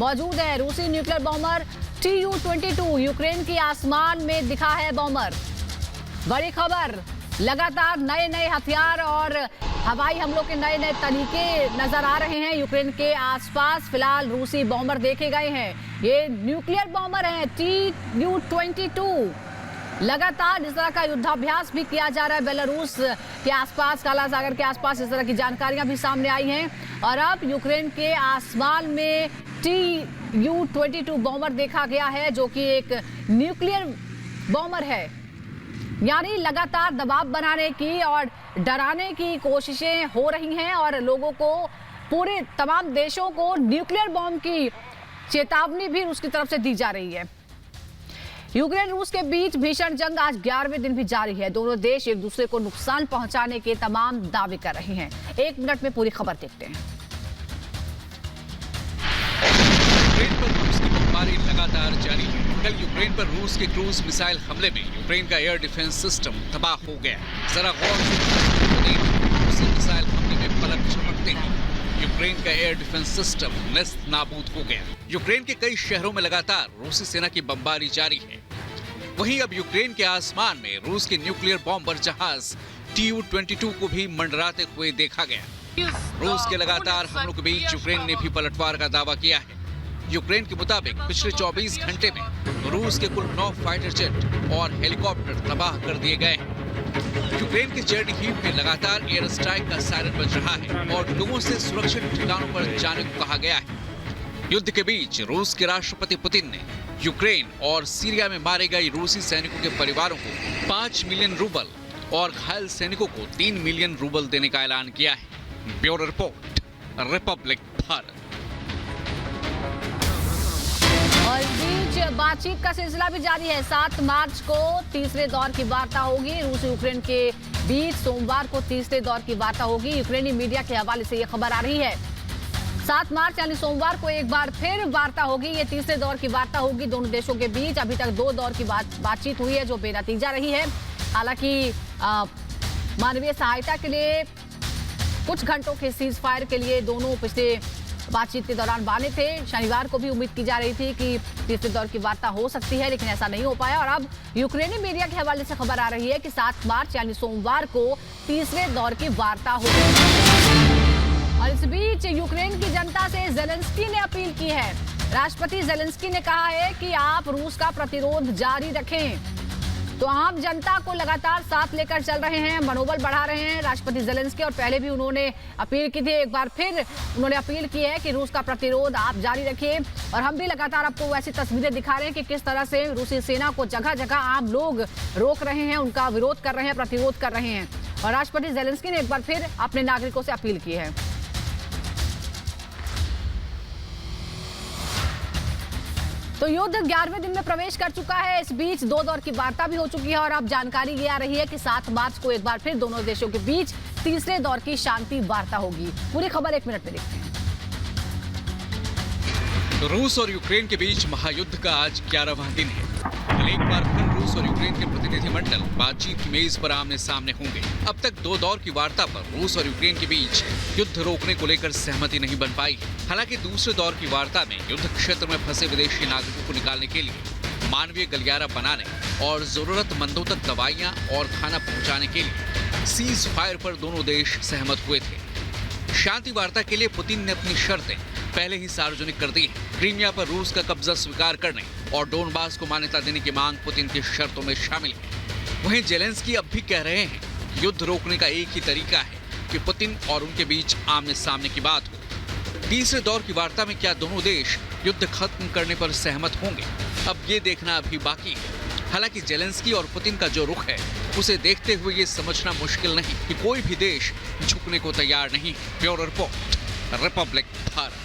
मौजूद है। रूसी न्यूक्लियर बॉम्बर Tu-22 यूक्रेन के आसमान में दिखा है बॉम्बर। बड़ी खबर, लगातार नए नए हथियार और हवाई हमलों के नए नए तरीके नजर आ रहे हैं यूक्रेन के आसपास। फिलहाल रूसी बॉम्बर देखे गए हैं। ये न्यूक्लियर बॉम्बर हैं Tu-22। लगातार इस तरह का युद्धाभ्यास भी किया जा रहा है बेलारूस के आसपास, काला सागर के आसपास। इस तरह की जानकारियां भी सामने आई हैं और अब यूक्रेन के आसमान में Tu-22 बॉम्बर देखा गया है, जो कि एक न्यूक्लियर बॉम्बर है। यानी लगातार दबाव बनाने की और डराने की कोशिशें हो रही हैं और लोगों को, पूरे तमाम देशों को न्यूक्लियर बॉम्ब की चेतावनी भी उसकी तरफ से दी जा रही है। यूक्रेन रूस के बीच भीषण जंग आज 11वें दिन भी जारी है। दोनों देश एक दूसरे को नुकसान पहुंचाने के तमाम दावे कर रहे हैं। 1 मिनट में पूरी खबर देखते हैं। यूक्रेन पर रूस की बमबारी लगातार जारी है। कल यूक्रेन पर रूस के क्रूज मिसाइल हमले में यूक्रेन का एयर डिफेंस सिस्टम तबाह हो गया। जरा गौर से रूसी मिसाइल हमले में पलक झपकते हैं यूक्रेन का एयर डिफेंस सिस्टम नेस्त नाबूद हो गया। यूक्रेन के कई शहरों में लगातार रूसी सेना की बमबारी जारी है। वहीं अब यूक्रेन के आसमान में रूस के न्यूक्लियर बॉम्बर जहाज Tu-22 को भी मंडराते हुए देखा गया। रूस के लगातार हमलों के बीच यूक्रेन ने भी पलटवार का दावा किया है। यूक्रेन के मुताबिक पिछले 24 घंटे में रूस के कुल 9 फाइटर जेट और हेलीकॉप्टर तबाह कर दिए गए हैं। यूक्रेन के चेरनिहिव में लगातार एयर स्ट्राइक का सायरन बज रहा है और लोगों से सुरक्षित ठिकानों पर जाने को कहा गया है। युद्ध के बीच रूस के राष्ट्रपति पुतिन ने यूक्रेन और सीरिया में मारे गए रूसी सैनिकों के परिवारों को 5 मिलियन रूबल और घायल सैनिकों को 3 मिलियन रूबल देने का ऐलान किया है। Bureau report, Republic Bharat. और इस बीच बातचीत का सिलसिला भी जारी है। 7 मार्च को तीसरे दौर की वार्ता होगी। रूस यूक्रेन के बीच सोमवार को तीसरे दौर की वार्ता होगी। यूक्रेनी मीडिया के हवाले से यह खबर आ रही है। 7 मार्च यानी सोमवार को एक बार फिर वार्ता होगी। ये तीसरे दौर की वार्ता होगी दोनों देशों के बीच। अभी तक 2 दौर की बातचीत हुई है जो बेनतीजा रही है। हालांकि मानवीय सहायता के लिए कुछ घंटों के सीज फायर के लिए दोनों पिछले बातचीत के दौरान बने थे। शनिवार को भी उम्मीद की जा रही थी कि तीसरे दौर की वार्ता हो सकती है, लेकिन ऐसा नहीं हो पाया। और अब यूक्रेनी मीडिया के हवाले से खबर आ रही है कि 7 मार्च यानी सोमवार को तीसरे दौर की वार्ता होगी। और इस बीच यूक्रेन की जनता से जेलेंस्की ने अपील की है। राष्ट्रपति जेलेंस्की ने कहा है कि आप रूस का प्रतिरोध जारी रखें। तो आम जनता को लगातार साथ लेकर चल रहे हैं, मनोबल बढ़ा रहे हैं राष्ट्रपति जेलेंस्की। और पहले भी उन्होंने अपील की थी, एक बार फिर उन्होंने अपील की है कि रूस का प्रतिरोध आप जारी रखिए। और हम भी लगातार आपको वैसी तस्वीरें दिखा रहे हैं कि किस तरह से रूसी सेना को जगह जगह आम लोग रोक रहे हैं, उनका विरोध कर रहे हैं, प्रतिरोध कर रहे हैं। और राष्ट्रपति जेलेंस्की ने एक बार फिर अपने नागरिकों से अपील की है। तो युद्ध 11वें दिन में प्रवेश कर चुका है। इस बीच 2 दौर की वार्ता भी हो चुकी है और अब जानकारी ये आ रही है कि 7 मार्च को एक बार फिर दोनों देशों के बीच तीसरे दौर की शांति वार्ता होगी। पूरी खबर 1 मिनट में देखते हैं। रूस और यूक्रेन के बीच महायुद्ध का आज 11वां दिन है। एक बार फिर रूस और यूक्रेन के प्रतिनिधिमंडल बातचीत की मेज पर आमने सामने होंगे। अब तक 2 दौर की वार्ता पर रूस और यूक्रेन के बीच युद्ध रोकने को लेकर सहमति नहीं बन पाई। हालांकि दूसरे दौर की वार्ता में युद्ध क्षेत्र में फंसे विदेशी नागरिकों को निकालने के लिए मानवीय गलियारा बनाने और जरूरतमंदों तक दवाइयां और खाना पहुंचाने के लिए सीज फायर पर दोनों देश सहमत हुए थे। शांति वार्ता के लिए पुतिन ने अपनी शर्तें पहले ही सार्वजनिक कर दी है। क्रीमिया पर रूस का कब्जा स्वीकार करने और डोनबास को मान्यता देने की मांग पुतिन की शर्तों में शामिल है। वहीं जेलेंस्की अब भी कह रहे हैं युद्ध रोकने का एक ही तरीका है कि पुतिन और उनके बीच आमने सामने की बात हो। तीसरे दौर की वार्ता में क्या दोनों देश युद्ध खत्म करने पर सहमत होंगे, अब ये देखना अभी बाकी है। हालांकि जेलेंस्की और पुतिन का जो रुख है उसे देखते हुए ये समझना मुश्किल नहीं कि कोई भी देश झुकने को तैयार नहीं। Bureau report, Republic Bharat.